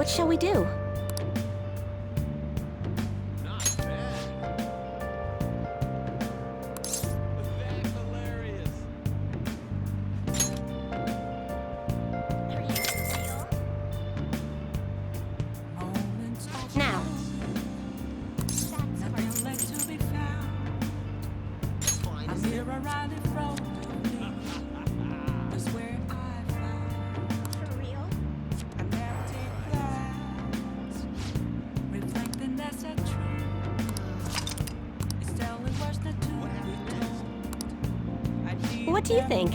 What shall we do? Now. What do you think?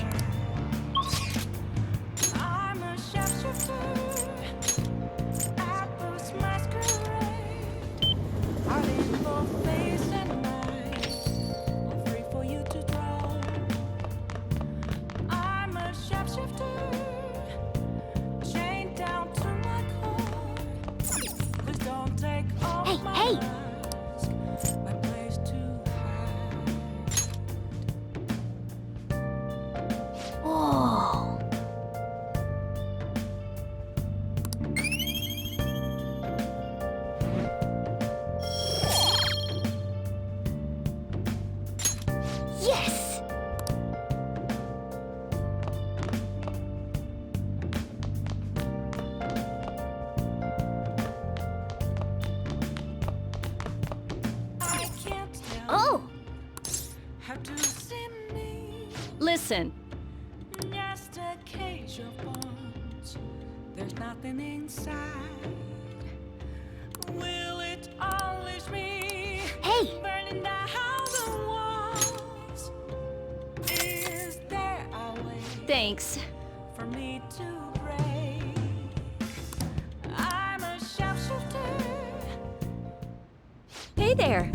Hey, hey! Yes! Oh! Listen. Just a cage of bones. There's nothing inside. Will it unleash me? Hey! Burning down the walls. Is there a way Thanks. for me to break? I'm a sharpshooter. Hey there.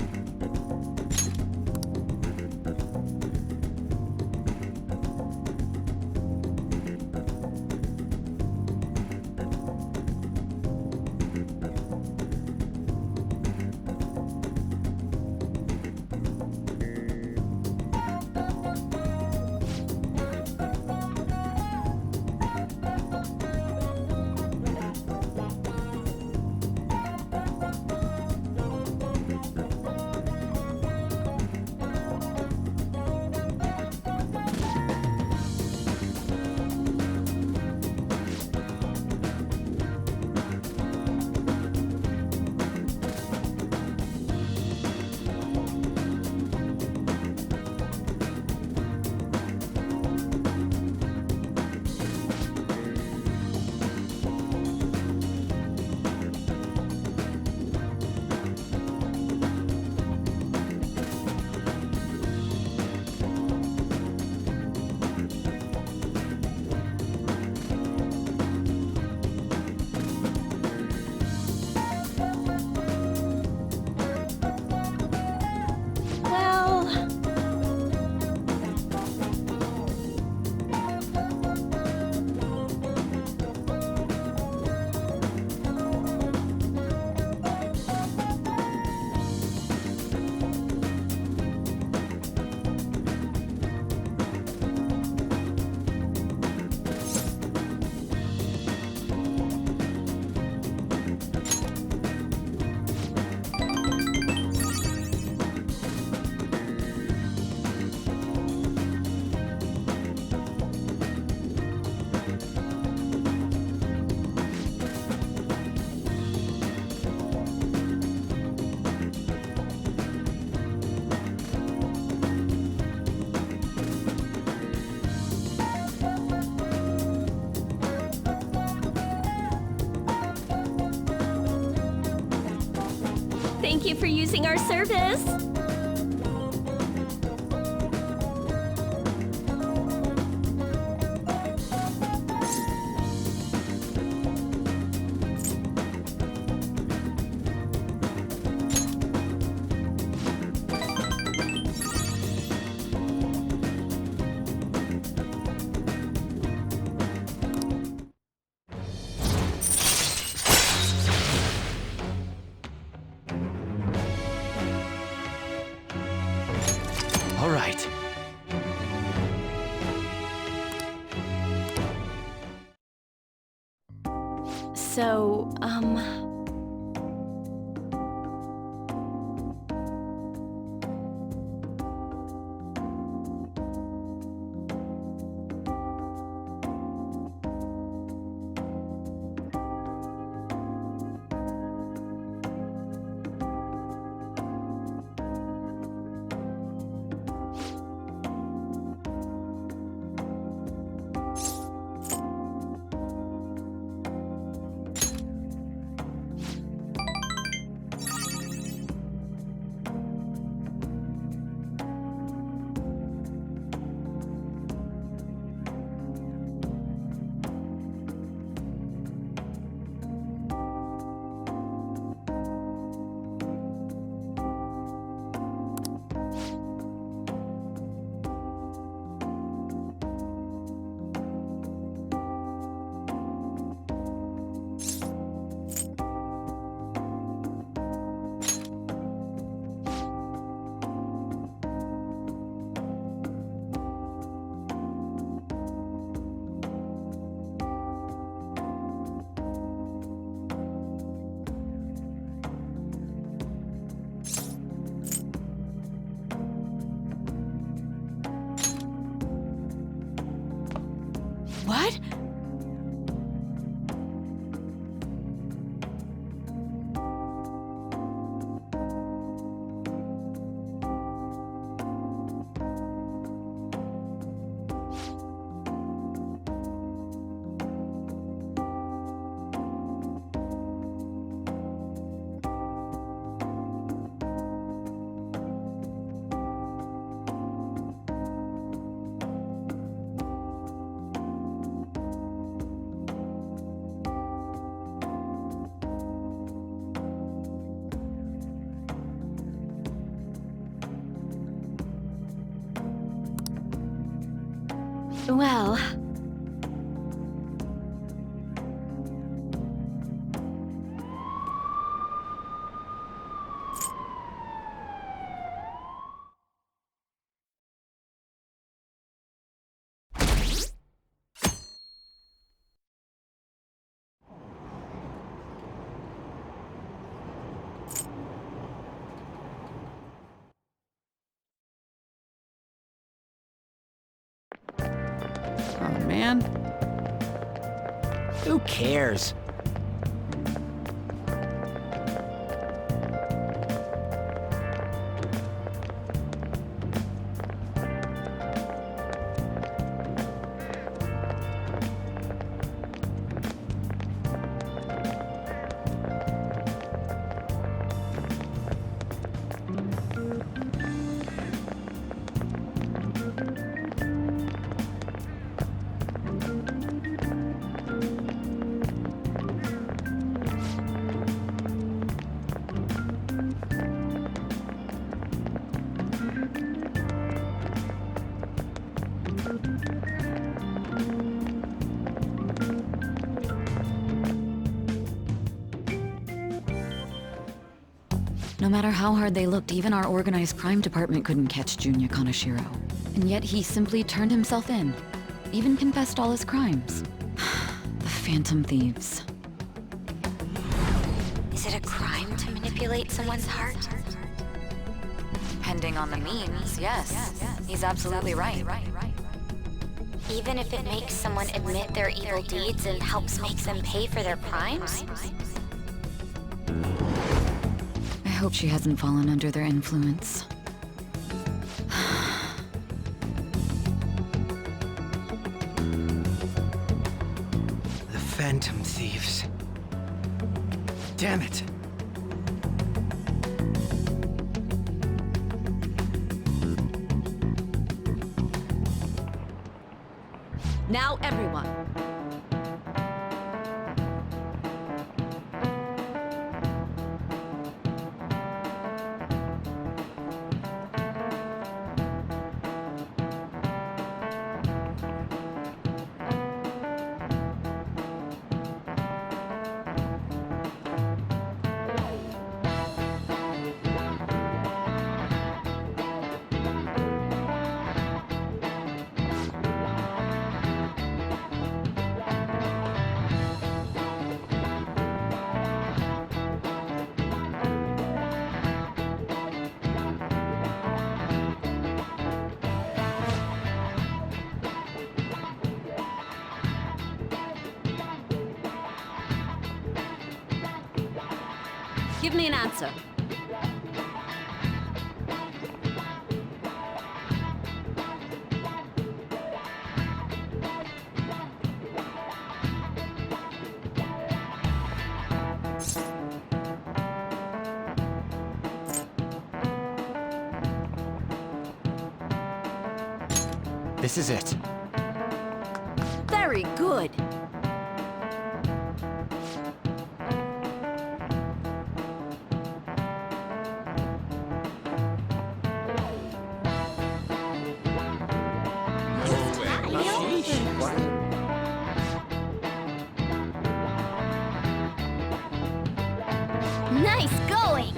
Thank you for using our service. All right. So, what? Well, Oh, man. Who cares? No matter how hard they looked, even our organized crime department couldn't catch Junya Kaneshiro. And yet he simply turned himself in. Even confessed all his crimes. The Phantom Thieves. Is it a crime to manipulate someone's heart? Depending on the means, yes. He's absolutely right. Even if it makes someone admit their evil deeds and helps make them pay for their crimes? I hope she hasn't fallen under their influence. The Phantom Thieves. Damn it. Now, everyone. Give me an answer. This is it. Very good. Nice going!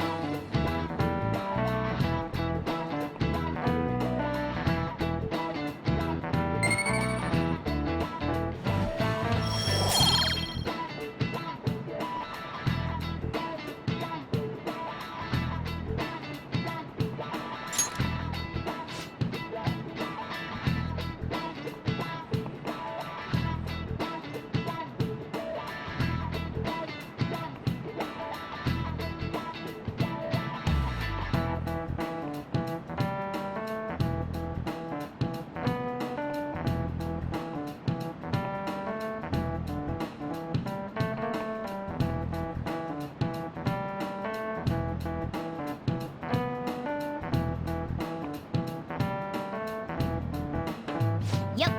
Yep.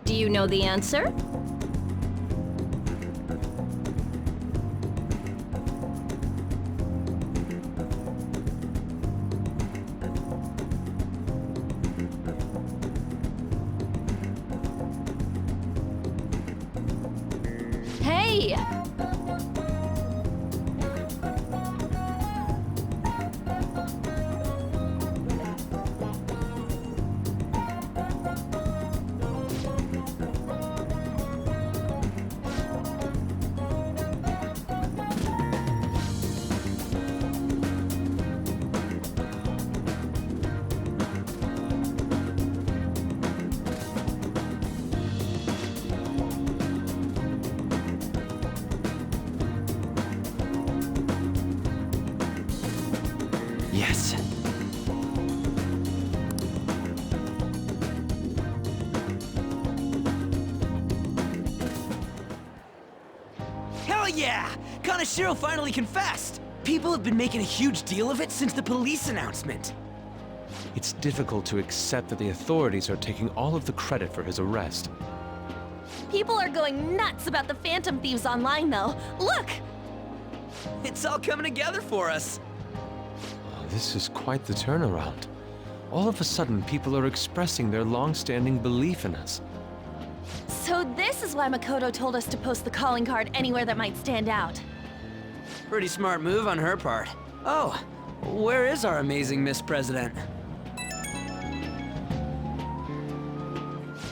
Do you know the answer? Hey! Yes. Hell yeah! Kaneshiro finally confessed! People have been making a huge deal of it since the police announcement. It's difficult to accept that the authorities are taking all of the credit for his arrest. People are going nuts about the Phantom Thieves online, though. Look! It's all coming together for us. Oh, this is quite the turnaround. All of a sudden, people are expressing their long-standing belief in us. So this is why Makoto told us to post the calling card anywhere that might stand out. Pretty smart move on her part. Oh, where is our amazing Miss President?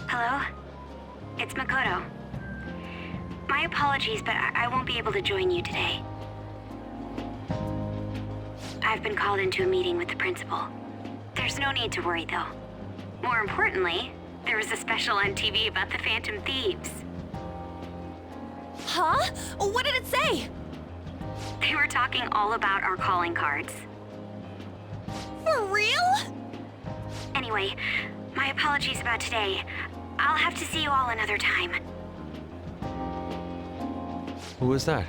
Hello? It's Makoto. My apologies, but I won't be able to join you today. I've been called into a meeting with the principal. There's no need to worry, though. More importantly, there was a special on TV about the Phantom Thieves. Huh? What did it say? They were talking all about our calling cards. For real? Anyway, my apologies about today. I'll have to see you all another time. Who was that?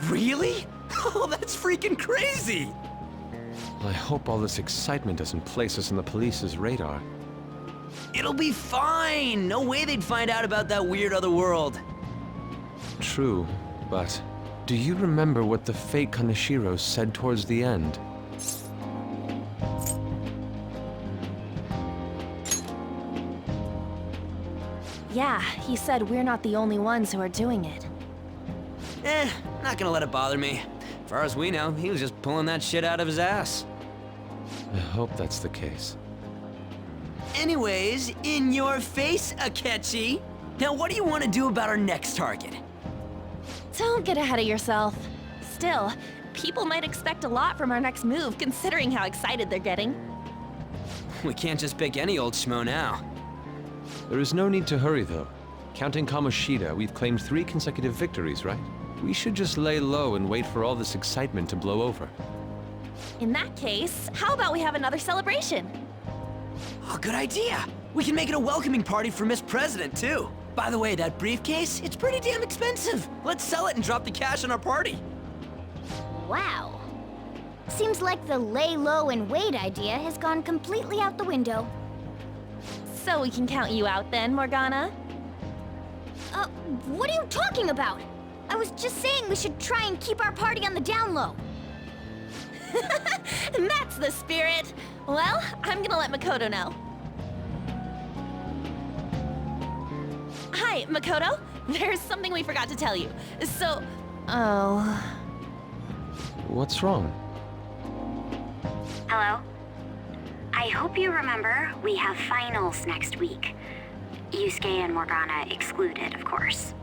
Really? Oh, that's freaking crazy! I hope all this excitement doesn't place us on the police's radar. It'll be fine! No way they'd find out about that weird other world. True, but do you remember what the fake Kaneshiro said towards the end? Yeah, he said we're not the only ones who are doing it. Not gonna let it bother me. As far as we know, he was just pulling that shit out of his ass. I hope that's the case. Anyways, in your face, Akechi. Now what do you want to do about our next target? Don't get ahead of yourself. Still, people might expect a lot from our next move, considering how excited they're getting. We can't just pick any old schmo now. There is no need to hurry, though. Counting Kamoshida, we've claimed 3 consecutive victories, right? We should just lay low and wait for all this excitement to blow over. In that case, how about we have another celebration? Oh, good idea. We can make it a welcoming party for Miss President, too. By the way, that briefcase, it's pretty damn expensive. Let's sell it and drop the cash on our party. Wow. Seems like the lay low and wait idea has gone completely out the window. So we can count you out then, Morgana? What are you talking about? I was just saying we should try and keep our party on the down low. That's the spirit! Well, I'm gonna let Makoto know. Hi, Makoto. There's something we forgot to tell you. So... Oh... What's wrong? Hello? I hope you remember we have finals next week. Yusuke and Morgana excluded, of course.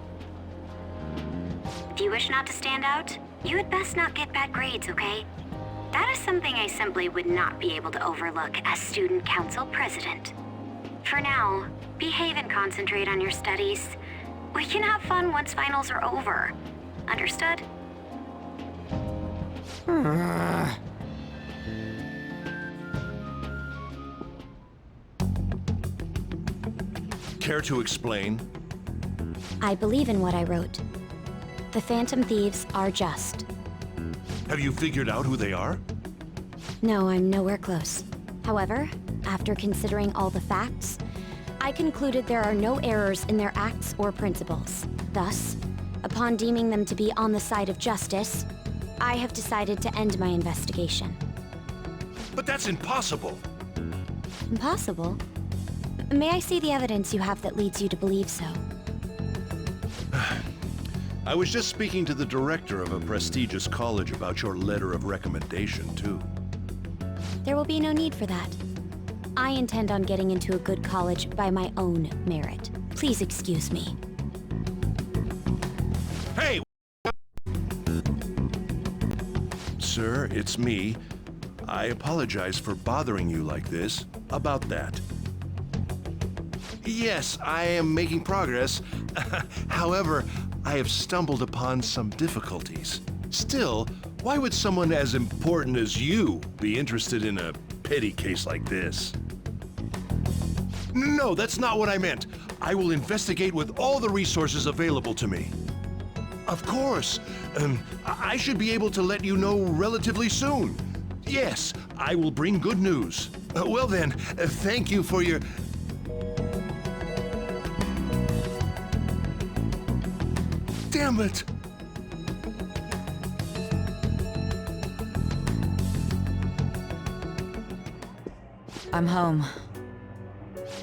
If you wish not to stand out, you had best not get bad grades, okay? That is something I simply would not be able to overlook as student council president. For now, behave and concentrate on your studies. We can have fun once finals are over. Understood? Care to explain? I believe in what I wrote. The Phantom Thieves are just. Have you figured out who they are? No, I'm nowhere close. However, after considering all the facts, I concluded there are no errors in their acts or principles. Thus, upon deeming them to be on the side of justice, I have decided to end my investigation. But that's impossible! Impossible? May I see the evidence you have that leads you to believe so? I was just speaking to the director of a prestigious college about your letter of recommendation, too. There will be no need for that. I intend on getting into a good college by my own merit. Please excuse me. Hey! Sir, it's me. I apologize for bothering you like this. About that. Yes, I am making progress. However, I have stumbled upon some difficulties. Still, why would someone as important as you be interested in a petty case like this? No, that's not what I meant. I will investigate with all the resources available to me. Of course. I should be able to let you know relatively soon. Yes, I will bring good news. Well then, thank you for your... Damn it! I'm home.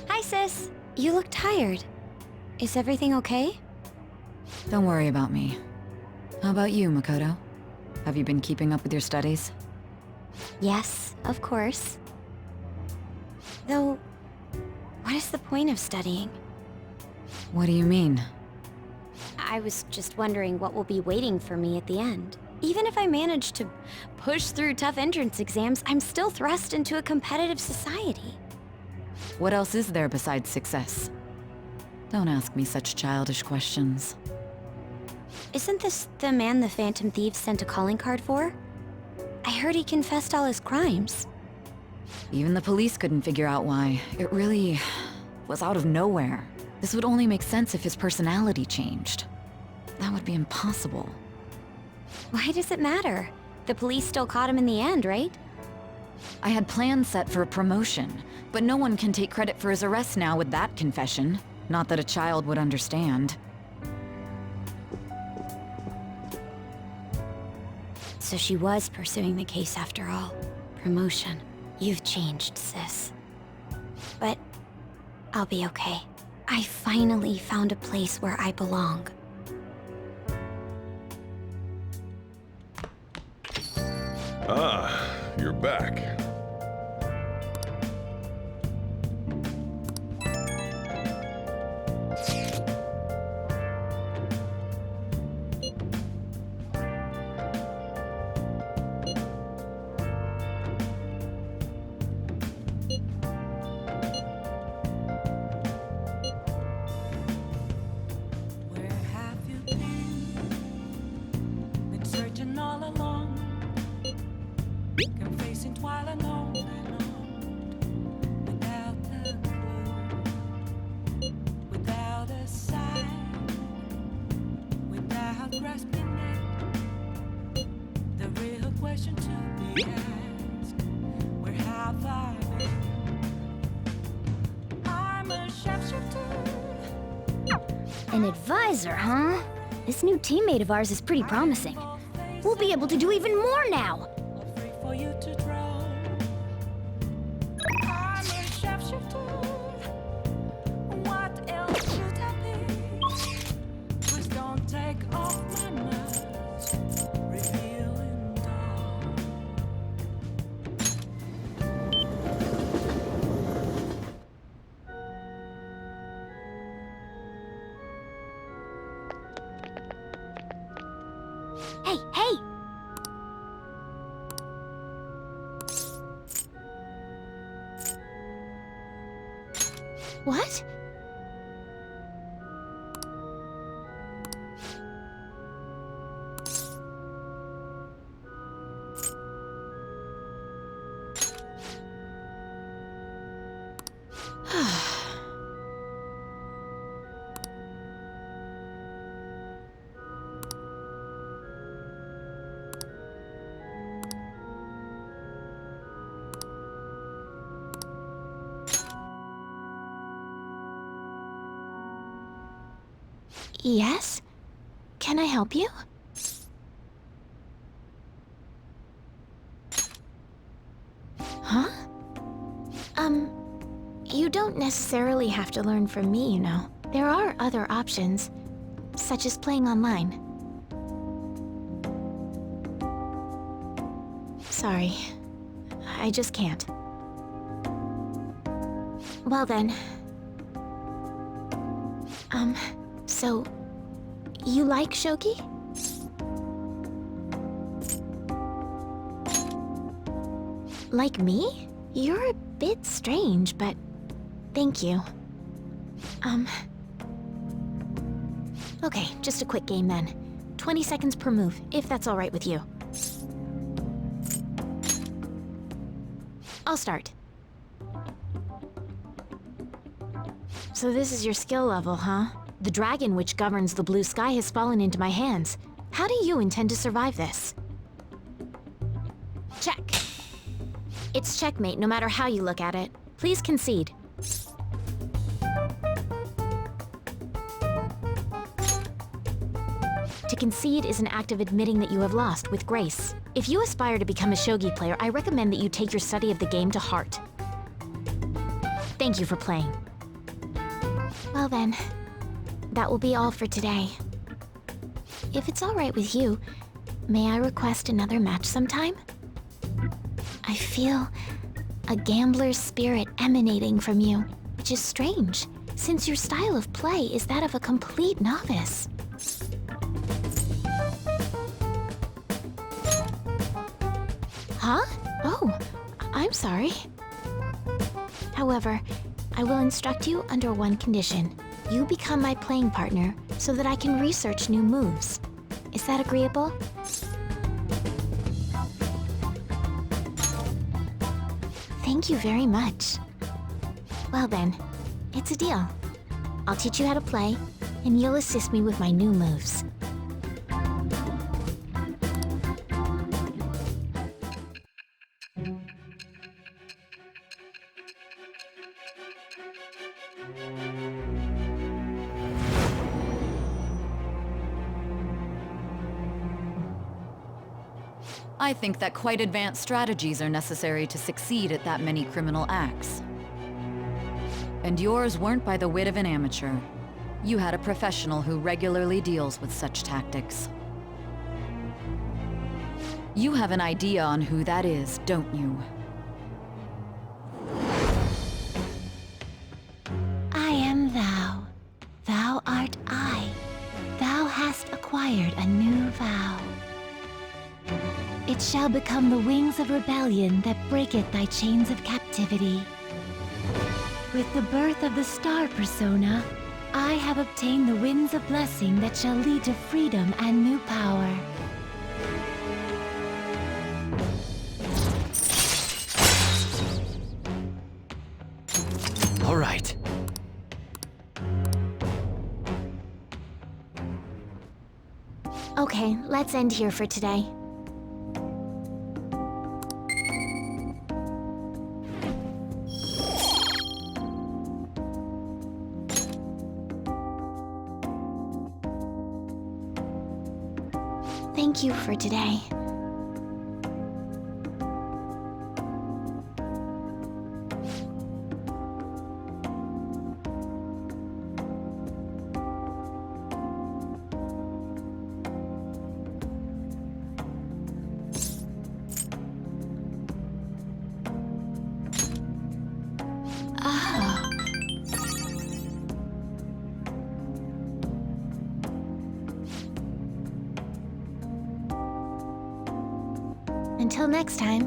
Hi, sis. You look tired. Is everything okay? Don't worry about me. How about you, Makoto? Have you been keeping up with your studies? Yes, of course. Though, what is the point of studying? What do you mean? I was just wondering what will be waiting for me at the end. Even if I manage to push through tough entrance exams, I'm still thrust into a competitive society. What else is there besides success? Don't ask me such childish questions. Isn't this the man the Phantom Thieves sent a calling card for? I heard he confessed all his crimes. Even the police couldn't figure out why. It really was out of nowhere. This would only make sense if his personality changed. That would be impossible. Why does it matter? The police still caught him in the end, right? I had plans set for a promotion, but no one can take credit for his arrest now with that confession. Not that a child would understand. So she was pursuing the case after all. Promotion. You've changed, sis. But I'll be okay. I finally found a place where I belong. Ah, you're back. Where have you been? Been searching all along, confessing twilight on and on, without a clue, without a sign, without grasping it. The real question to be asked: where have I been? I'm a sharpshooter. An advisor, huh? This new teammate of ours is pretty promising. We'll be able to do even more now. Free for you to draw. I'm a sharpshooter. What else should I be? Please don't take off my mask, revealing dawn. Hey, hey! What? Yes? Can I help you? Huh? You don't necessarily have to learn from me, you know. There are other options, such as playing online. Sorry, I just can't. Well then. So, you like shogi? Like me? You're a bit strange, but thank you. Okay, just a quick game then. 20 seconds per move, if that's all right with you. I'll start. So this is your skill level, huh? The dragon which governs the blue sky has fallen into my hands. How do you intend to survive this? Check. It's checkmate no matter how you look at it. Please concede. To concede is an act of admitting that you have lost with grace. If you aspire to become a shogi player, I recommend that you take your study of the game to heart. Thank you for playing. Well then, that will be all for today. If it's all right with you, may I request another match sometime? I feel a gambler's spirit emanating from you, which is strange, since your style of play is that of a complete novice. Huh? Oh, I'm sorry. However, I will instruct you under one condition. You become my playing partner so that I can research new moves. Is that agreeable? Thank you very much. Well then, it's a deal. I'll teach you how to play, and you'll assist me with my new moves. I think that quite advanced strategies are necessary to succeed at that many criminal acts. And yours weren't by the wit of an amateur. You had a professional who regularly deals with such tactics. You have an idea on who that is, don't you? I am thou. Thou art I. Thou hast acquired a new vow. It shall become the wings of rebellion that breaketh thy chains of captivity. With the birth of the star persona, I have obtained the winds of blessing that shall lead to freedom and new power. All right. Okay, let's end here for today. Thank you for today. Until next time.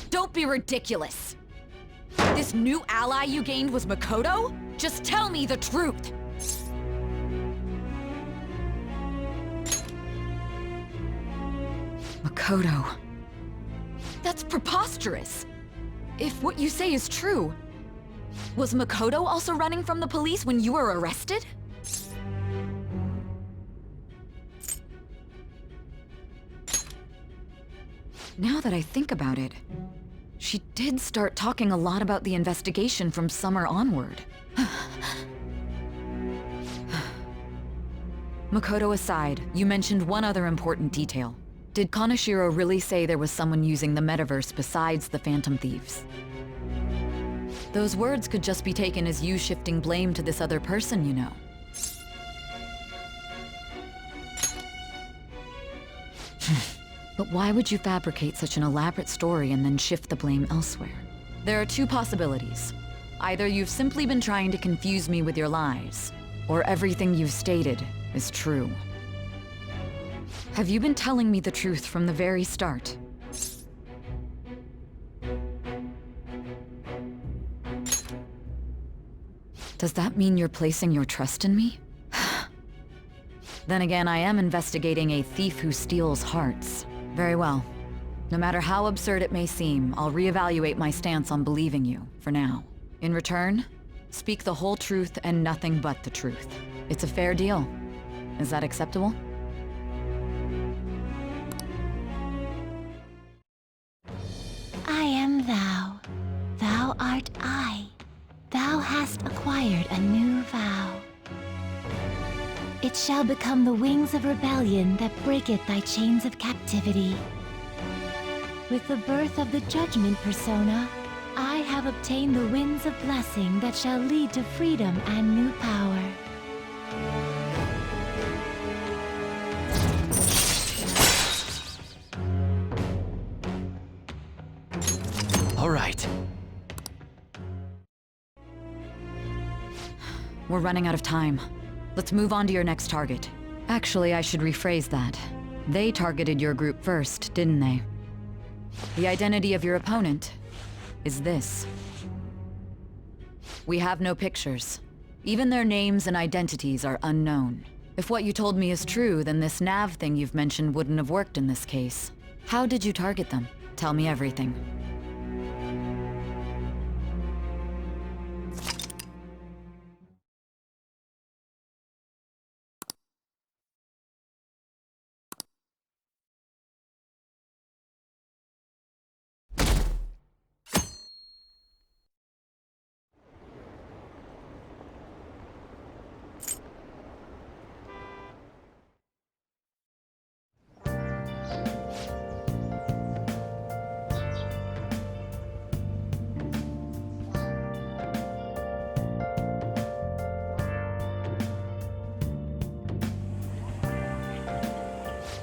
Don't be ridiculous! This new ally you gained was Makoto? Just tell me the truth! Makoto... That's preposterous! If what you say is true, was Makoto also running from the police when you were arrested? Now that I think about it, she did start talking a lot about the investigation from summer onward. Makoto aside, you mentioned one other important detail. Did Kaneshiro really say there was someone using the metaverse besides the Phantom Thieves? Those words could just be taken as you shifting blame to this other person, you know. But why would you fabricate such an elaborate story and then shift the blame elsewhere? There are two possibilities. Either you've simply been trying to confuse me with your lies, or everything you've stated is true. Have you been telling me the truth from the very start? Does that mean you're placing your trust in me? Then again, I am investigating a thief who steals hearts. Very well. No matter how absurd it may seem, I'll reevaluate my stance on believing you, for now. In return, speak the whole truth and nothing but the truth. It's a fair deal. Is that acceptable? I am thou. Thou art I. Thou hast acquired a new vow. It shall become the wings of rebellion that breaketh thy chains of captivity. With the birth of the judgment persona, I have obtained the winds of blessing that shall lead to freedom and new power. All right. We're running out of time. Let's move on to your next target. Actually, I should rephrase that. They targeted your group first, didn't they? The identity of your opponent is this. We have no pictures. Even their names and identities are unknown. If what you told me is true, then this nav thing you've mentioned wouldn't have worked in this case. How did you target them? Tell me everything.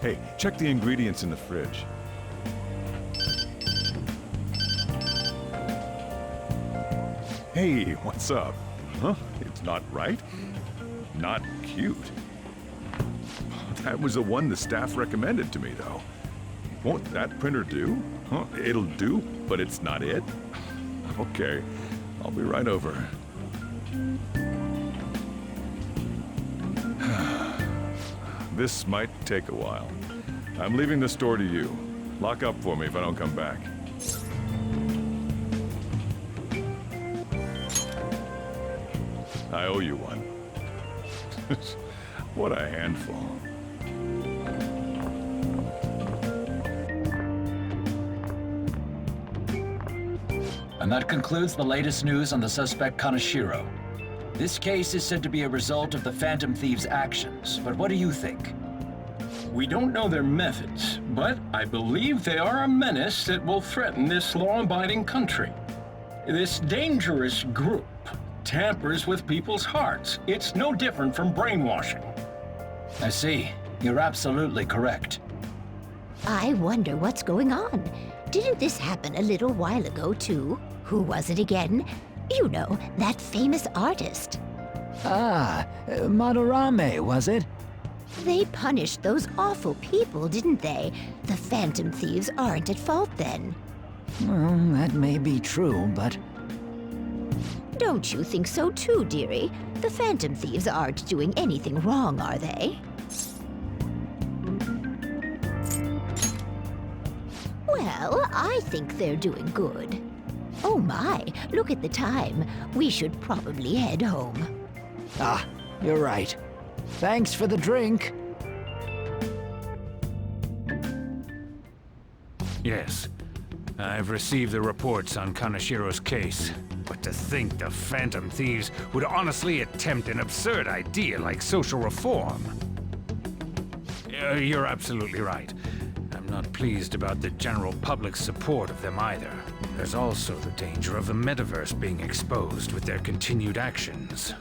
Hey, check the ingredients in the fridge. Hey, what's up? Huh? It's not right? Not cute. That was the one the staff recommended to me, though. Won't that printer do? Huh? It'll do, but it's not it? Okay, I'll be right over. This might take a while. I'm leaving the store to you. Lock up for me if I don't come back. I owe you one. What a handful. And that concludes the latest news on the suspect Kaneshiro. This case is said to be a result of the Phantom Thieves' actions, but what do you think? We don't know their methods, but I believe they are a menace that will threaten this law-abiding country. This dangerous group tampers with people's hearts. It's no different from brainwashing. I see. You're absolutely correct. I wonder what's going on. Didn't this happen a little while ago, too? Who was it again? You know, that famous artist. Ah, Madarame, was it? They punished those awful people, didn't they? The Phantom Thieves aren't at fault then. Well, that may be true, but... Don't you think so too, dearie? The Phantom Thieves aren't doing anything wrong, are they? Well, I think they're doing good. Oh my, look at the time. We should probably head home. Ah, you're right. Thanks for the drink. Yes, I've received the reports on Kaneshiro's case. But to think the Phantom Thieves would honestly attempt an absurd idea like social reform. You're absolutely right. I'm not pleased about the general public's support of them either. There's also the danger of the metaverse being exposed with their continued actions.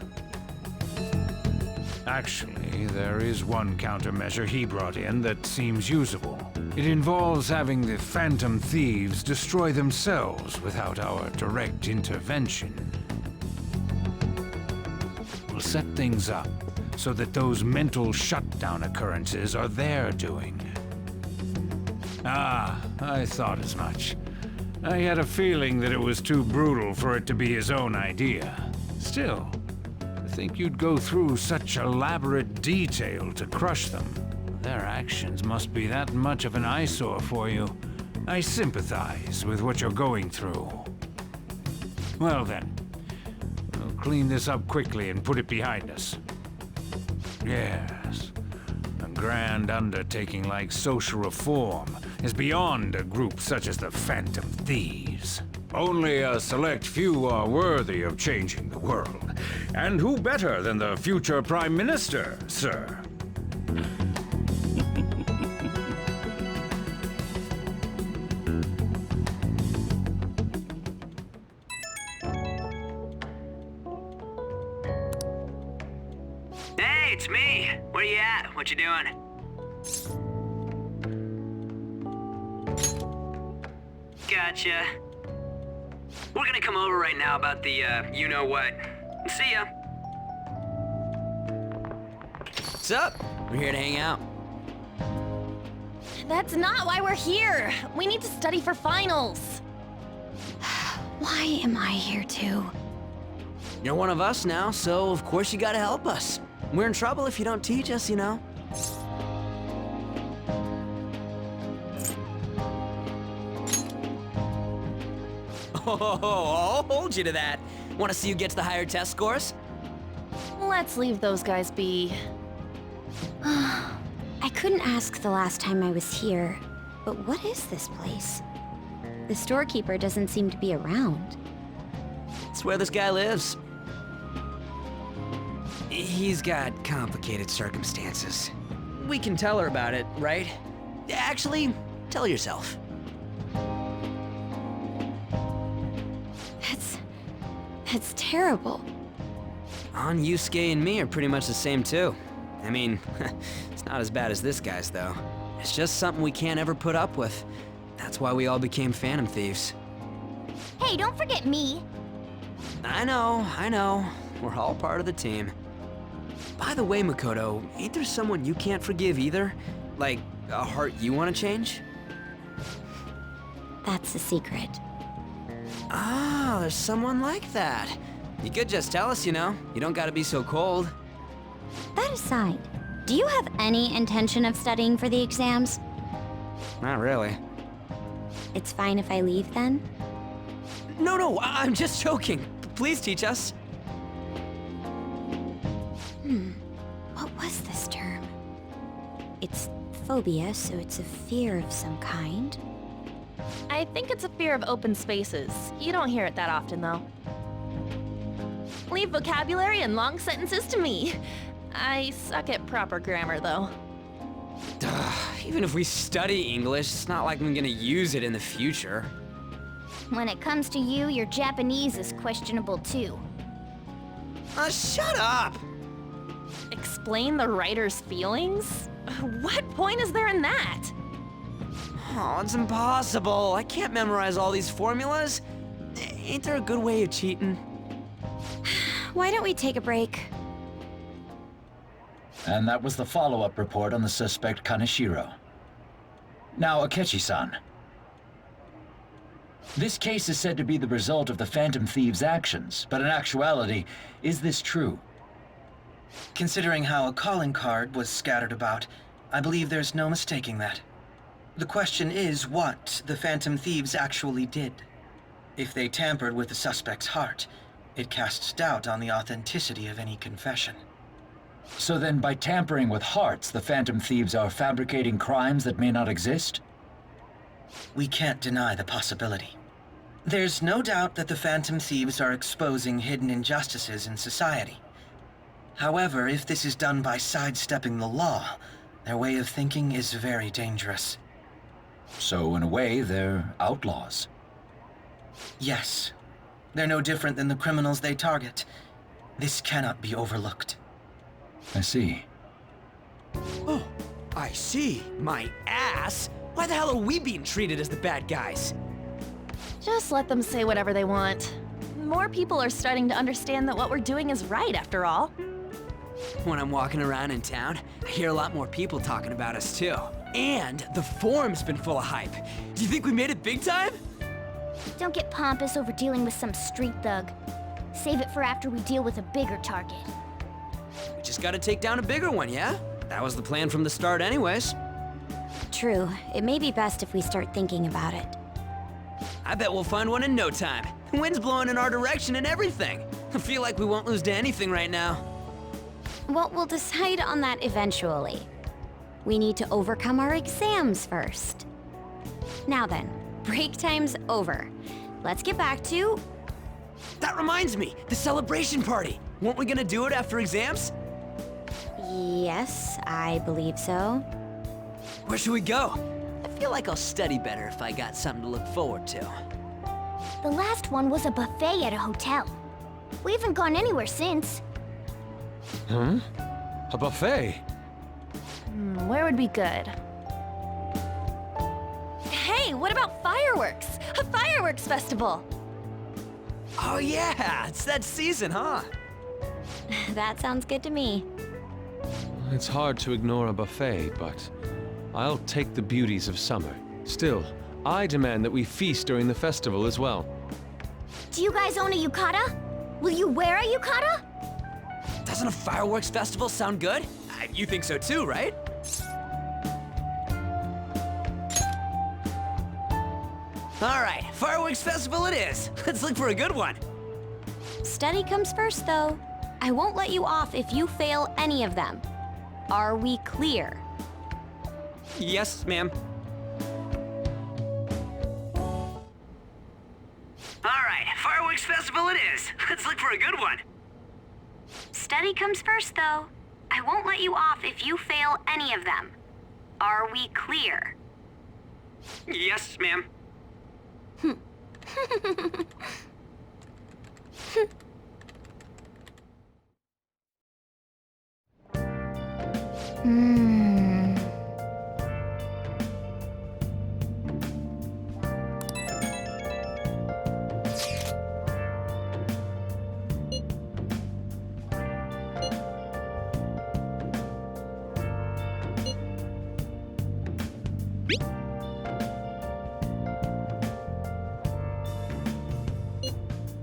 Actually, there is one countermeasure he brought in that seems usable. It involves having the Phantom Thieves destroy themselves without our direct intervention. We'll set things up so that those mental shutdown occurrences are their doing. Ah, I thought as much. I had a feeling that it was too brutal for it to be his own idea. Still, to think you'd go through such elaborate detail to crush them. Their actions must be that much of an eyesore for you. I sympathize with what you're going through. Well then, we'll clean this up quickly and put it behind us. Yes, a grand undertaking like social reform is beyond a group such as the Phantom Thieves. Only a select few are worthy of changing the world. And who better than the future Prime Minister, sir? Hey, it's me! Where you at? What you doing? Gotcha. We're gonna come over right now about the, you-know-what. See ya. What's up? We're here to hang out. That's not why we're here. We need to study for finals. Why am I here too? You're one of us now, so of course you gotta help us. We're in trouble if you don't teach us, you know. Oh, I'll hold you to that. Want to see who gets the higher test scores? Let's leave those guys be. I couldn't ask the last time I was here, but what is this place? The storekeeper doesn't seem to be around. It's where this guy lives. He's got complicated circumstances. We can tell her about it, right? Actually, tell yourself. That's terrible. On Yusuke and me are pretty much the same too. I mean, it's not as bad as this guy's though. It's just something we can't ever put up with. That's why we all became Phantom Thieves. Hey, don't forget me. I know. We're all part of the team. By the way, Makoto, ain't there someone you can't forgive either? Like, a heart you want to change? That's a secret. Ah, there's someone like that. You could just tell us, you know. You don't gotta be so cold. That aside, do you have any intention of studying for the exams? Not really. It's fine if I leave then? No, I'm just joking. Please teach us. What was this term? It's phobia, so it's a fear of some kind. I think it's a fear of open spaces. You don't hear it that often, though. Leave vocabulary and long sentences to me. I suck at proper grammar, though. Even if we study English, it's not like I'm gonna use it in the future. When it comes to you, your Japanese is questionable too. Shut up! Explain the writer's feelings? What point is there in that? Oh, it's impossible. I can't memorize all these formulas. Ain't there a good way of cheating? Why don't we take a break? And that was the follow-up report on the suspect Kaneshiro. Now, Akechi-san. This case is said to be the result of the Phantom Thieves' actions, but in actuality, is this true? Considering how a calling card was scattered about, I believe there's no mistaking that. The question is what the Phantom Thieves actually did. If they tampered with the suspect's heart, it casts doubt on the authenticity of any confession. So then, by tampering with hearts, the Phantom Thieves are fabricating crimes that may not exist? We can't deny the possibility. There's no doubt that the Phantom Thieves are exposing hidden injustices in society. However, if this is done by sidestepping the law, their way of thinking is very dangerous. So, in a way, they're outlaws. Yes. They're no different than the criminals they target. This cannot be overlooked. I see. Oh, I see. My ass. Why the hell are we being treated as the bad guys? Just let them say whatever they want. More people are starting to understand that what we're doing is right, after all. When I'm walking around in town, I hear a lot more people talking about us too. And the forum's been full of hype. Do you think we made it big time? Don't get pompous over dealing with some street thug. Save it for after we deal with a bigger target. We just gotta take down a bigger one, yeah? That was the plan from the start anyways. True. It may be best if we start thinking about it. I bet we'll find one in no time. The wind's blowing in our direction and everything. I feel like we won't lose to anything right now. Well, we'll decide on that eventually. We need to overcome our exams first. Now then, break time's over. Let's get back to... That reminds me, the celebration party. Weren't we gonna do it after exams? Yes, I believe so. Where should we go? I feel like I'll study better if I got something to look forward to. The last one was a buffet at a hotel. We haven't gone anywhere since. A buffet? Where would be good? Hey, what about fireworks? A fireworks festival! Oh yeah, it's that season, huh? That sounds good to me. it's hard to ignore a buffet, but I'll take the beauties of summer. Still, I demand that we feast during the festival as well. Do you guys own a yukata? Will you wear a yukata? Doesn't a fireworks festival sound good? You think so too, right? All right, fireworks festival it is. Let's look for a good one. Study comes first, though. I won't let you off if you fail any of them. Are we clear? Yes, ma'am. All right, fireworks festival it is. Let's look for a good one. Study comes first, though. I won't let you off if you fail any of them. Are we clear? Yes, ma'am.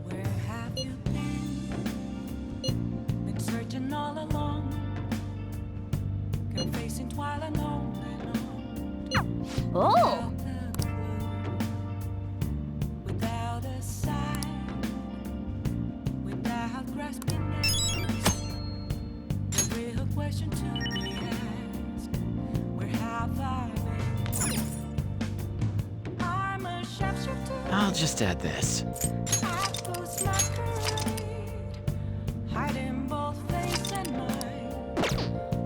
Where have you been? Been searching all along, confessing while alone and on. Oh! Without a sign, without grasping names, the real question to be asked: where have I been? I'm a sharpshooter. I'll just add this. Apples masquerade, hiding both face and mind,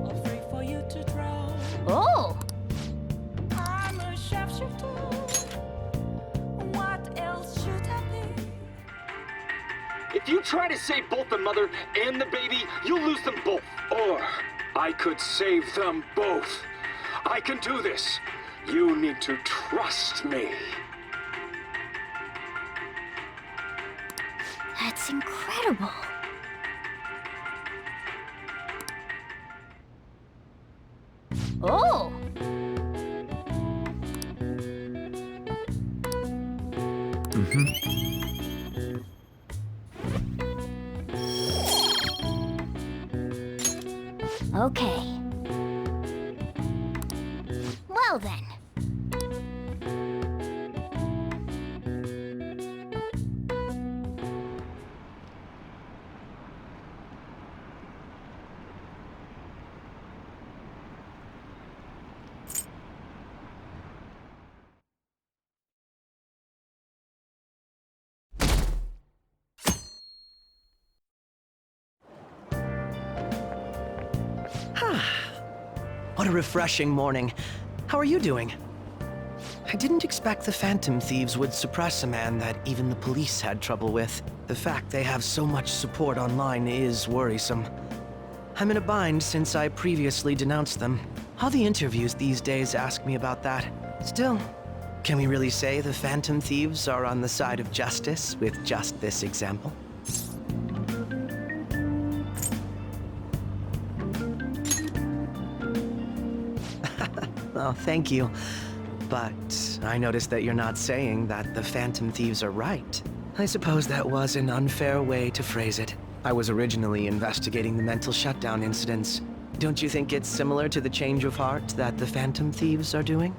all free for you to draw. Oh! I'm a sharpshooter. What else should I be? If you try to save both the mother and the baby, you'll lose them both. Or I could save them both. I can do this. You need to trust me. That's incredible. Oh! Okay. Well then. What a refreshing morning. How are you doing? I didn't expect the Phantom Thieves would suppress a man that even the police had trouble with. The fact they have so much support online is worrisome. I'm in a bind since I previously denounced them. All the interviews these days ask me about that. Still, can we really say the Phantom Thieves are on the side of justice with just this example? Oh, thank you. But I noticed that you're not saying that the Phantom Thieves are right. I suppose that was an unfair way to phrase it. I was originally investigating the mental shutdown incidents. Don't you think it's similar to the change of heart that the Phantom Thieves are doing?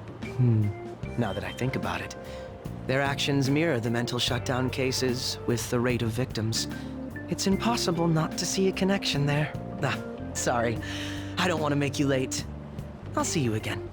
Now that I think about it, their actions mirror the mental shutdown cases with the rate of victims. It's impossible not to see a connection there. Ah, sorry. I don't want to make you late. I'll see you again.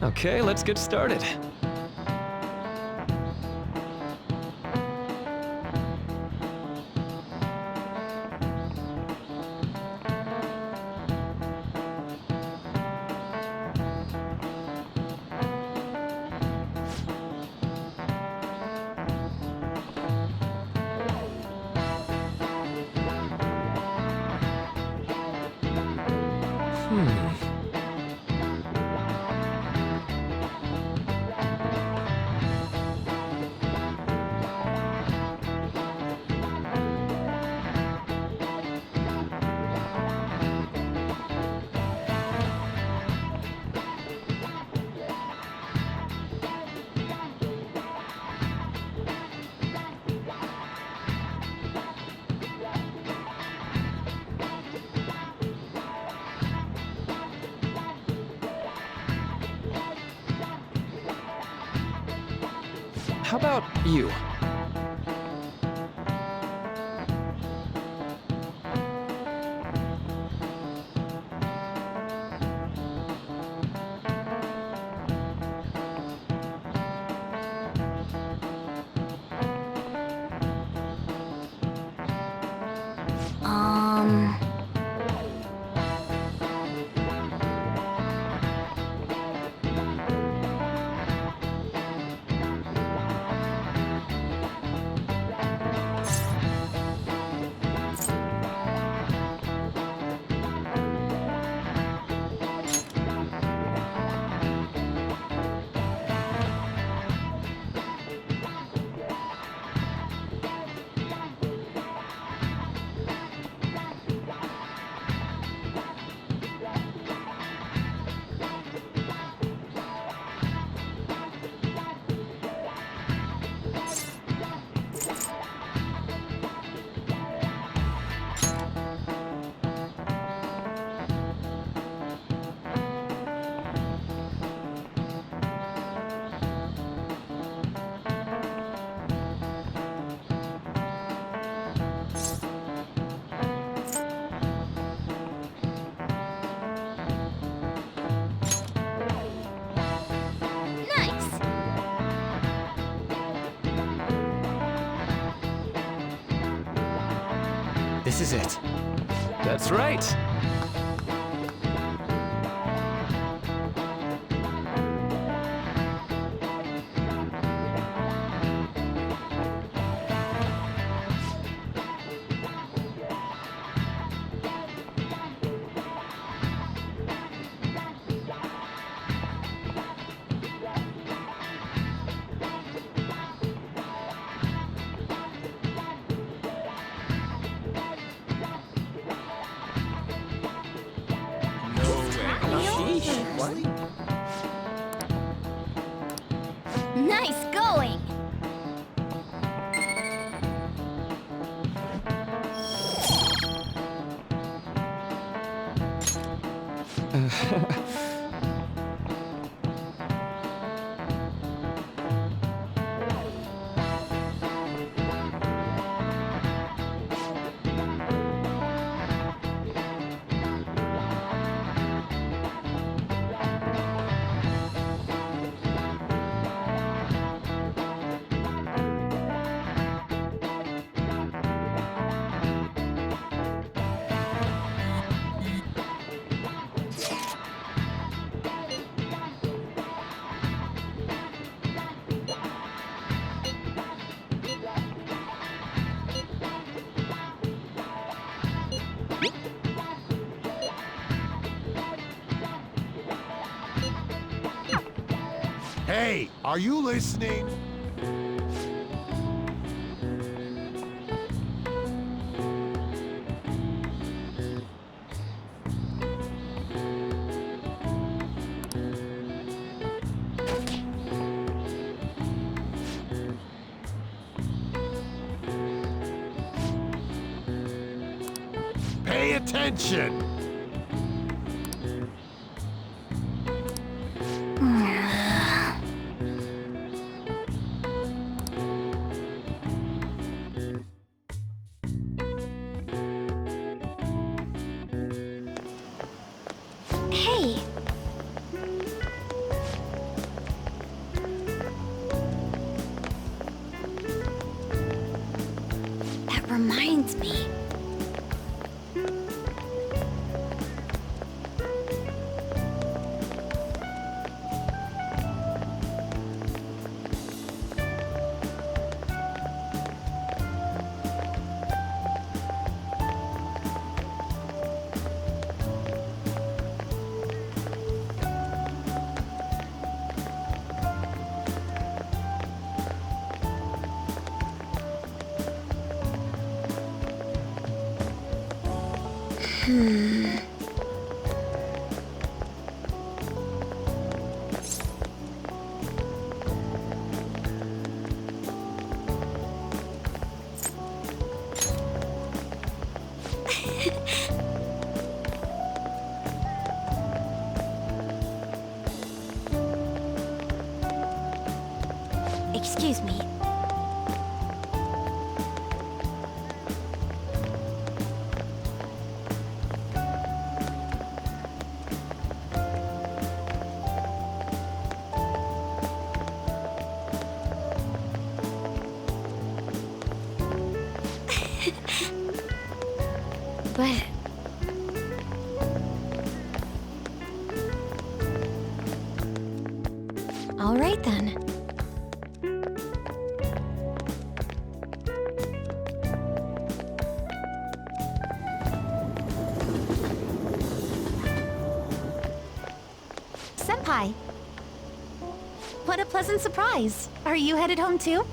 Okay, let's get started. how about you? This is it. That's right. Nice going! Hey, are you listening? Pay attention! Hey! That reminds me. Excuse me, Senpai. What a pleasant surprise. Are you headed home too?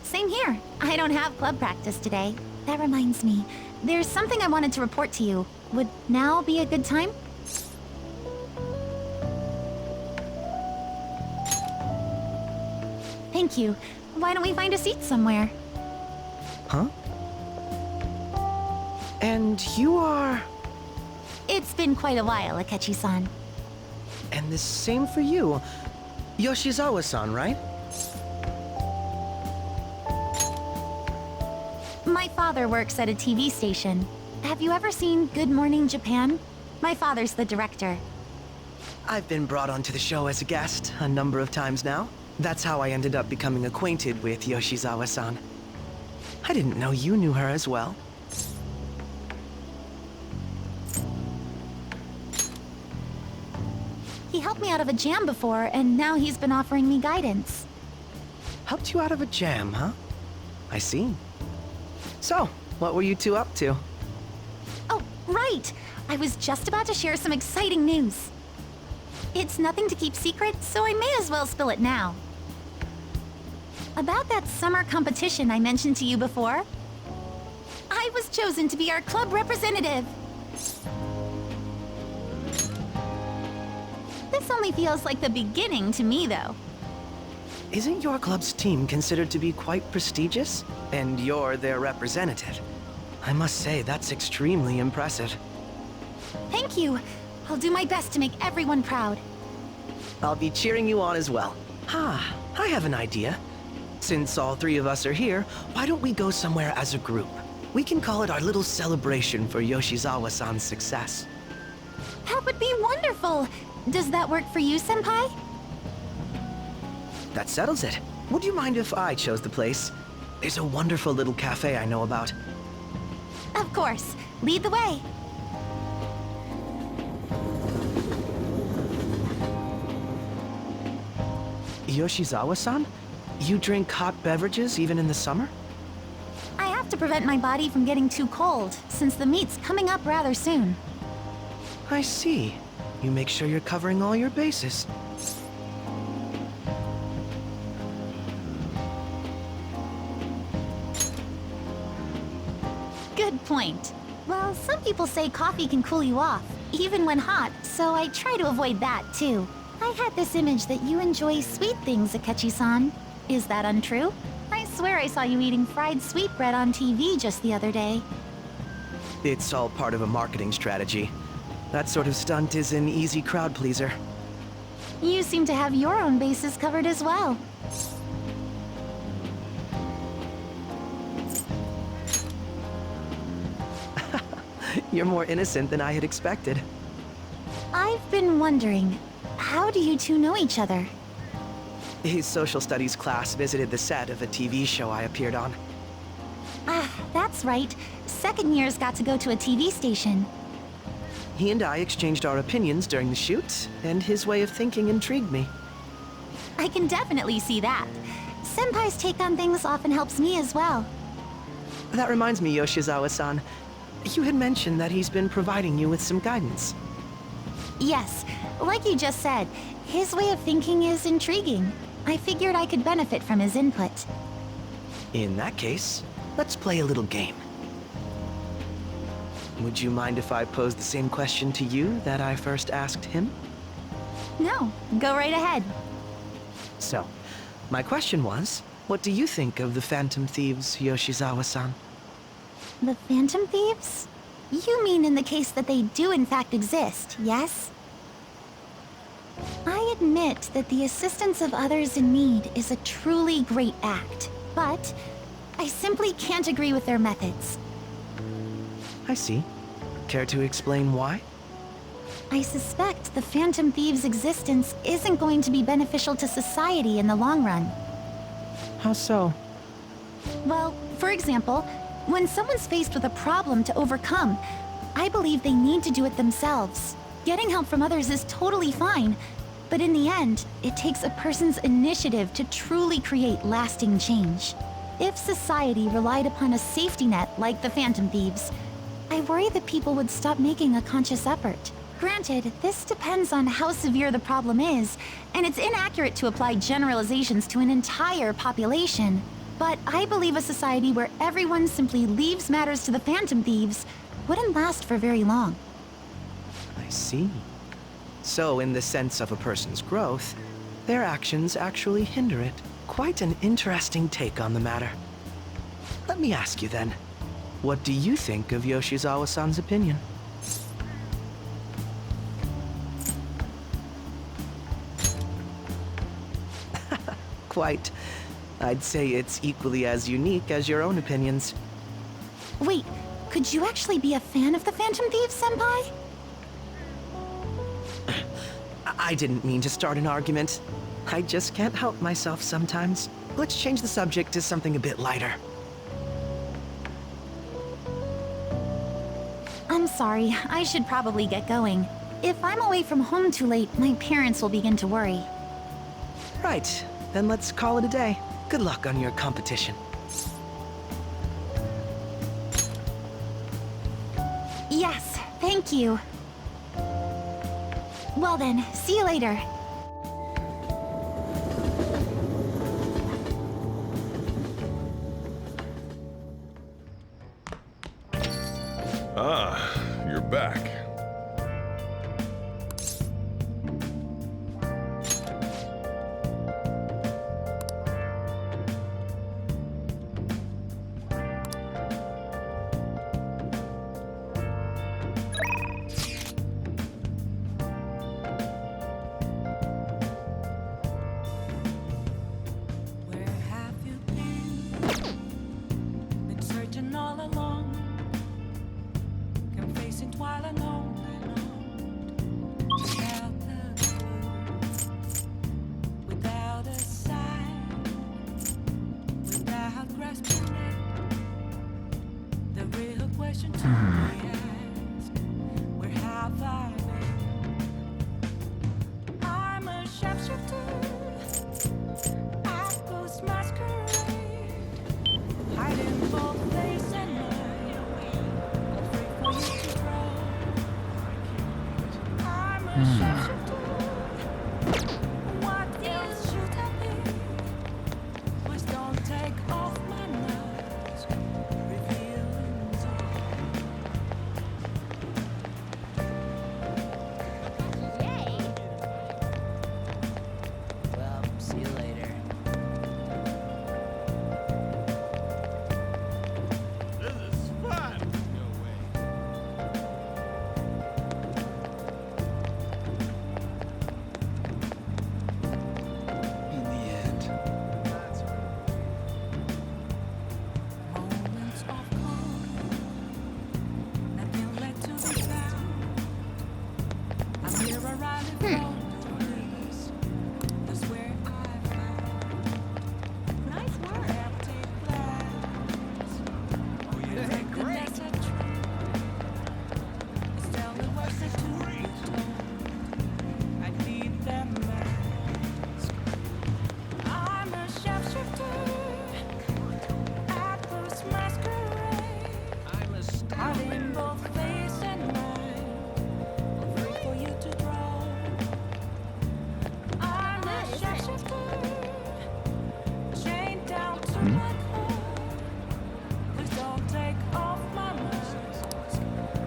Same here. I don't have club practice today. That reminds me, there's something I wanted to report to you. Would now be a good time? Thank you. Why don't we find a seat somewhere? Huh? And you are... It's been quite a while, Akechi-san. And the same for you. Yoshizawa-san, right? My father works at a TV station. Have you ever seen Good Morning Japan? My father's the director. I've been brought onto the show as a guest a number of times now. That's how I ended up becoming acquainted with Yoshizawa-san. I didn't know you knew her as well. He helped me out of a jam before, and now he's been offering me guidance. Helped you out of a jam, huh? I see. So, what were you two up to? Oh, right! I was just about to share some exciting news. It's nothing to keep secret, so I may as well spill it now. About that summer competition I mentioned to you before, I was chosen to be our club representative. This only feels like the beginning to me, though. Isn't your club's team considered to be quite prestigious? And you're their representative. I must say, that's extremely impressive. Thank you. I'll do my best to make everyone proud. I'll be cheering you on as well. Ah, I have an idea. Since all three of us are here, why don't we go somewhere as a group? We can call it our little celebration for Yoshizawa-san's success. That would be wonderful! Does that work for you, Senpai? That settles it. Would you mind if I chose the place? There's a wonderful little cafe I know about. Of course. Lead the way. Yoshizawa-san? You drink hot beverages even in the summer? I have to prevent my body from getting too cold, since the meet's coming up rather soon. I see. You make sure you're covering all your bases. Good point. Well, some people say coffee can cool you off, even when hot, so I try to avoid that, too. I had this image that you enjoy sweet things, Akechi-san. Is that untrue? I swear I saw you eating fried sweetbread on TV just the other day. It's all part of a marketing strategy. That sort of stunt is an easy crowd pleaser. You seem to have your own bases covered as well. You're more innocent than I had expected. I've been wondering, how do you two know each other? His social studies class visited the set of a TV show I appeared on. Ah, that's right. Second years got to go to a TV station. He and I exchanged our opinions during the shoot, and his way of thinking intrigued me. I can definitely see that. Senpai's take on things often helps me as well. That reminds me, Yoshizawa-san. You had mentioned that he's been providing you with some guidance. Yes, like you just said, his way of thinking is intriguing. I figured I could benefit from his input. In that case, let's play a little game. Would you mind if I pose the same question to you that I first asked him? No, go right ahead. So, my question was, what do you think of the Phantom Thieves, Yoshizawa-san? The Phantom Thieves? You mean in the case that they do in fact exist, yes? I admit that the assistance of others in need is a truly great act, but I simply can't agree with their methods. I see. Care to explain why? I suspect the Phantom Thieves' existence isn't going to be beneficial to society in the long run. How so? Well, for example, when someone's faced with a problem to overcome, I believe they need to do it themselves. Getting help from others is totally fine, but in the end, it takes a person's initiative to truly create lasting change. If society relied upon a safety net like the Phantom Thieves, I worry that people would stop making a conscious effort. Granted, this depends on how severe the problem is, and it's inaccurate to apply generalizations to an entire population. But I believe a society where everyone simply leaves matters to the Phantom Thieves wouldn't last for very long. I see. So, in the sense of a person's growth, their actions actually hinder it. Quite an interesting take on the matter. Let me ask you then, what do you think of Yoshizawa-san's opinion? Quite. I'd say it's equally as unique as your own opinions. Wait, could you actually be a fan of the Phantom Thieves, Senpai? I didn't mean to start an argument. I just can't help myself sometimes. Let's change the subject to something a bit lighter. I'm sorry, I should probably get going. If I'm away from home too late, my parents will begin to worry. Right, then let's call it a day. Good luck on your competition. Yes, thank you. Well then, see you later. Ah, you're back. Where have you been? Been searching all along, confessing while alone without a clue, without a sign, without grasping it. The real question to be asked: where have I been? I'm a sharpshooter. I post masquerade, hiding both face and mind, afraid for you to grow. I'm a sharpshooter. What else should I be? Please don't take off my mask, revealing Well, see you later. This is fun! No way. In the end. moments of calm, nothing left to be found. I'm here arriving from the place, that's where I found nice work. Empty glass. Take the message. It's telling what's the to be told. I need that mask. I'm a sharpshooter. At first masquerade, hiding both face and mind, afraid for you to draw. I'm a sharpshooter, chained down to my core. Please don't take off my mask,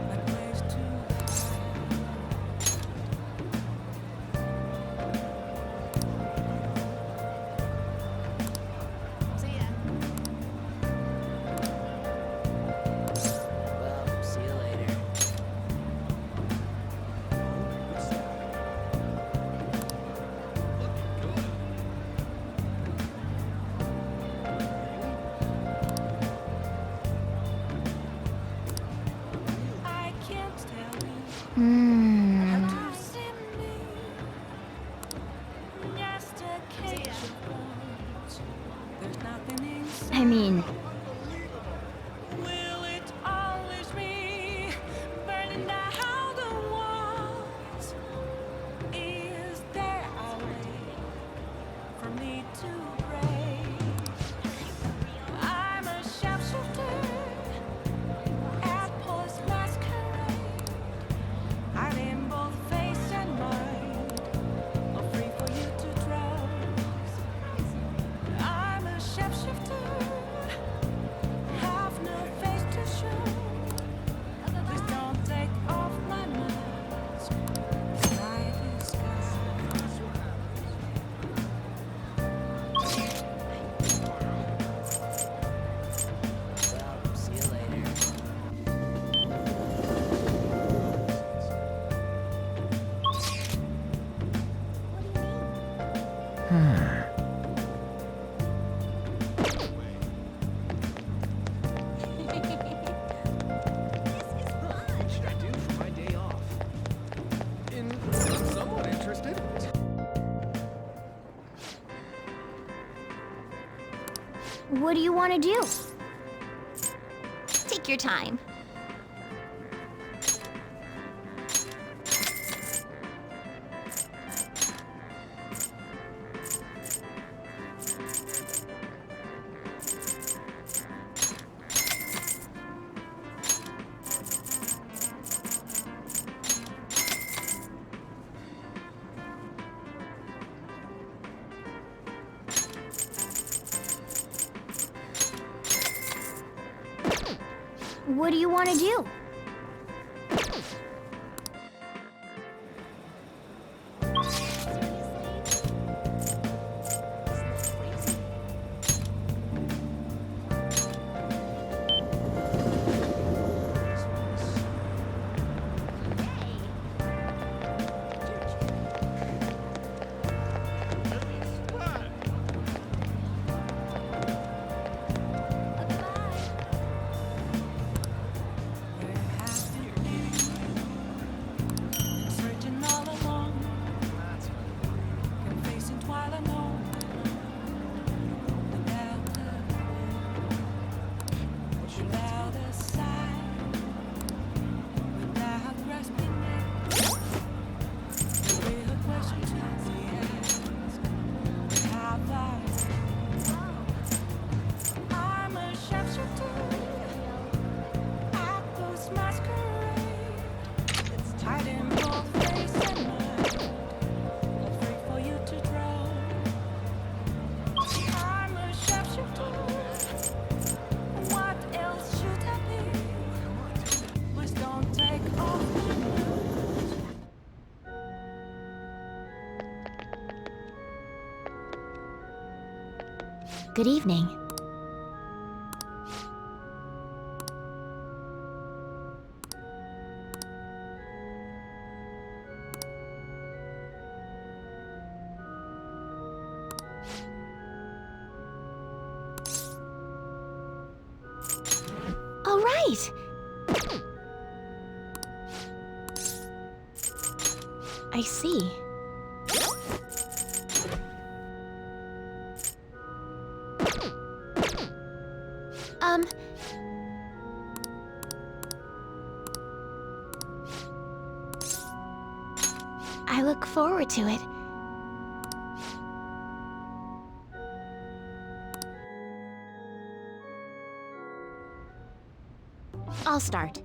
my place to See ya. Well, see you later. I can't tell you Hmm. how to see me. Just a cage of bones. There's nothing inside. I mean, Will it unleash me, burning down the walls? Is there a way for me to break? I'm a sharpshooter at post masquerade, hiding What do you want to do? Take your time. What do you want to do? Searching all along, confessing while alone, without a sigh, without grasping it. The real question to be asked: have I'm a sharpshooter at those masquerade. Hiding both face and mind, afraid for you to drown. I'm a sharpshooter. What else should I be? Please don't take off my nerves. Good evening. All right. I see. I look forward to it. I'll start.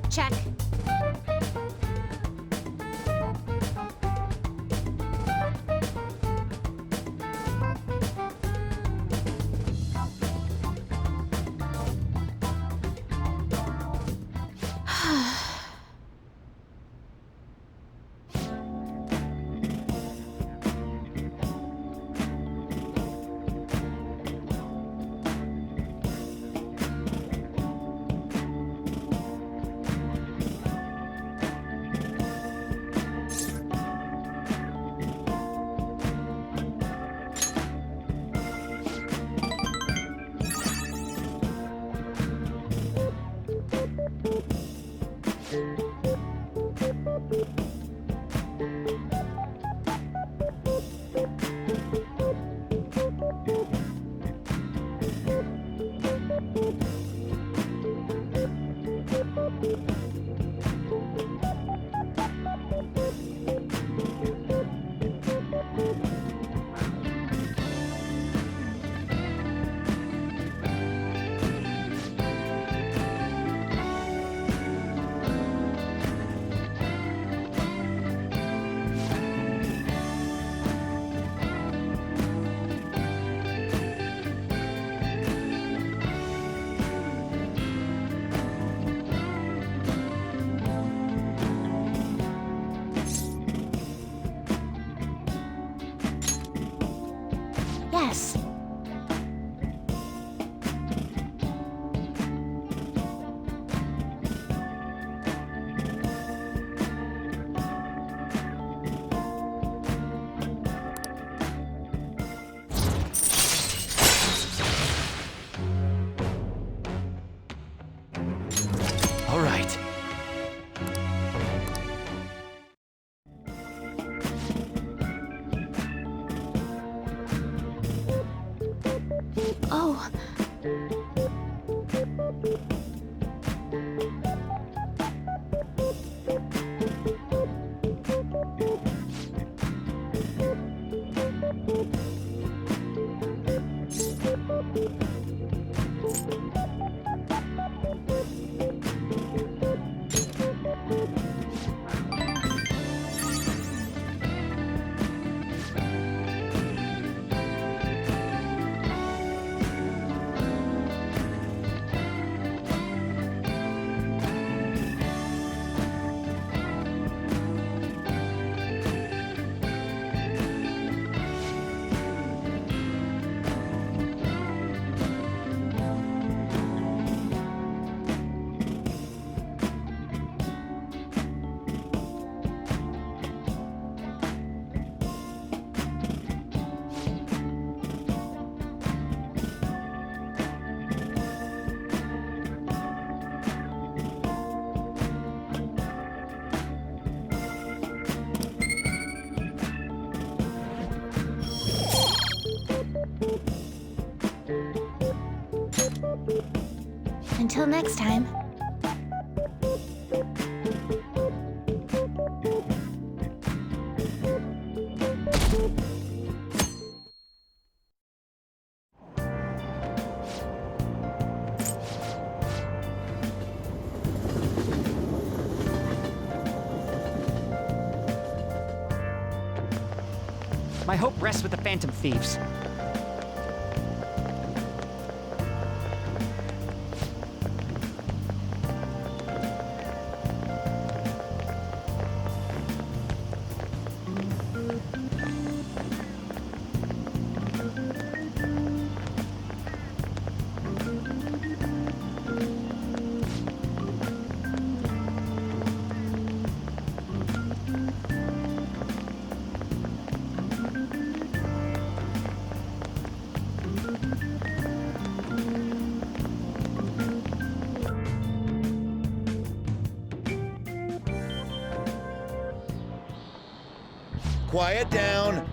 Check. Until next time. My hope rests with the Phantom Thieves. Quiet down.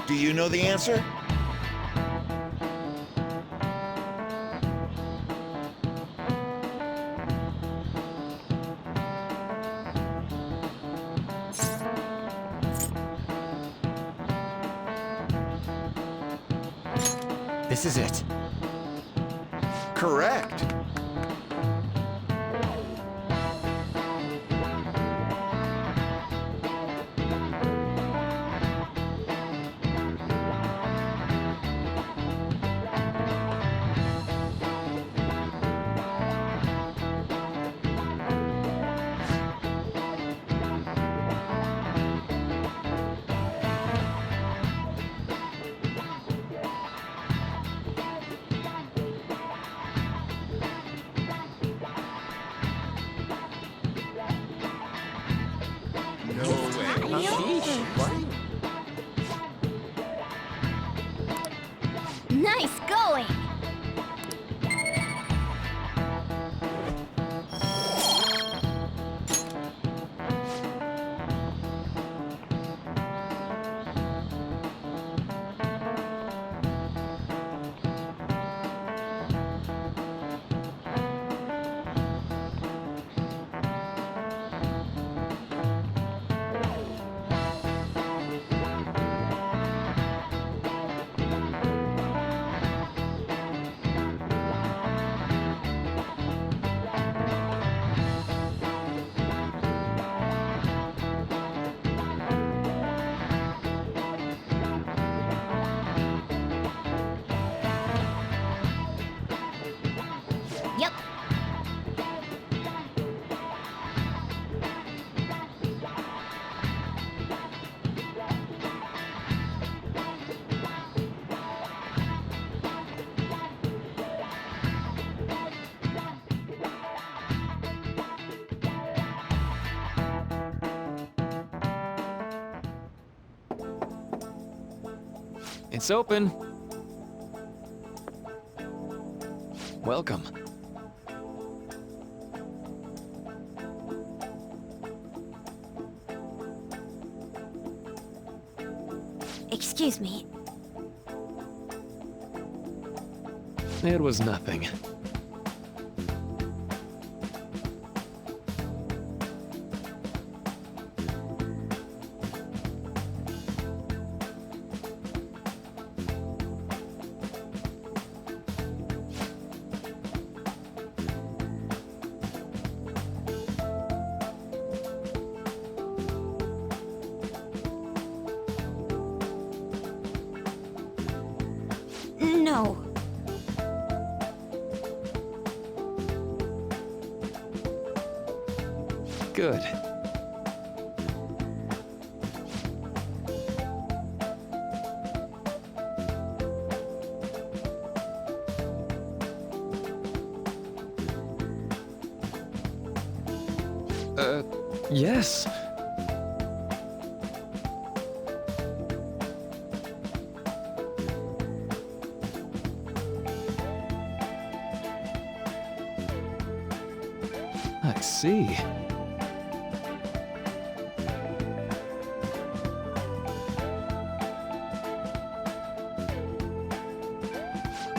Do you know the answer? This is it. Correct. Nice going! It's open. Welcome. Excuse me. It was nothing. No. Good. Yes. I see.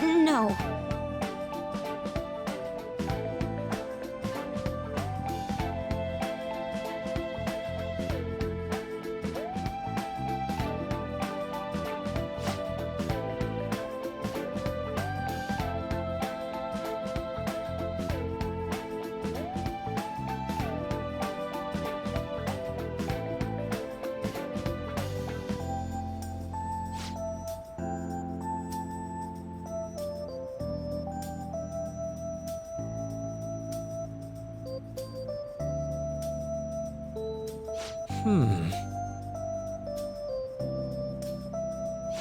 No.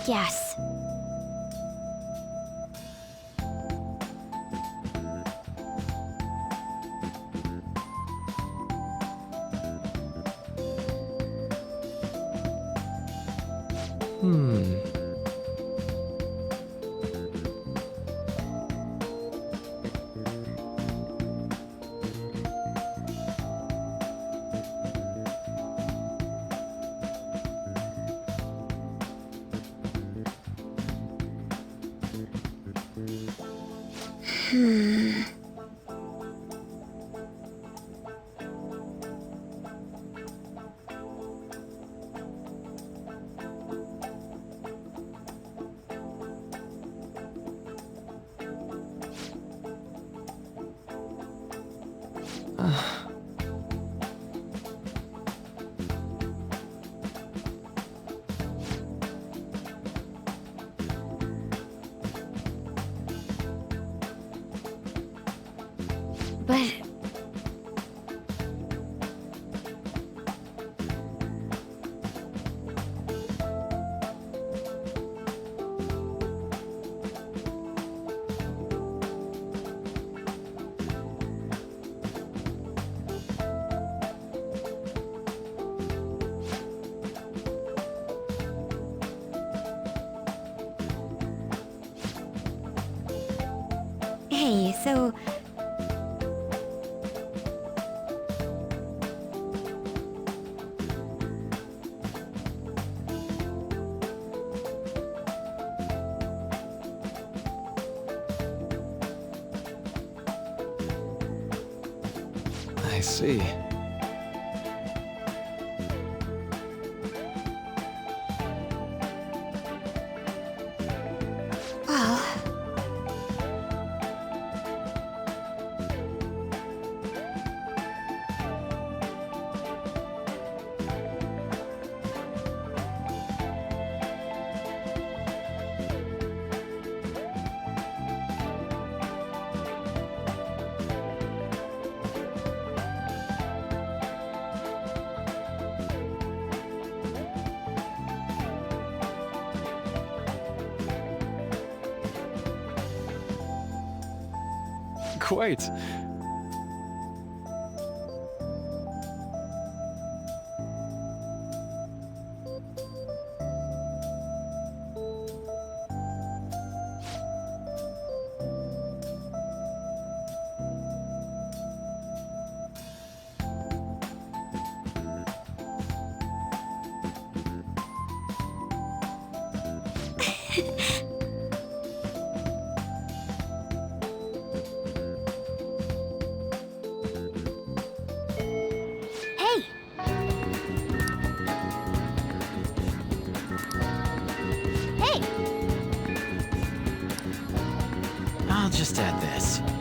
Yes. But... Hey, so... I see. Well... Quite. Hey! Hey! I'll just add this.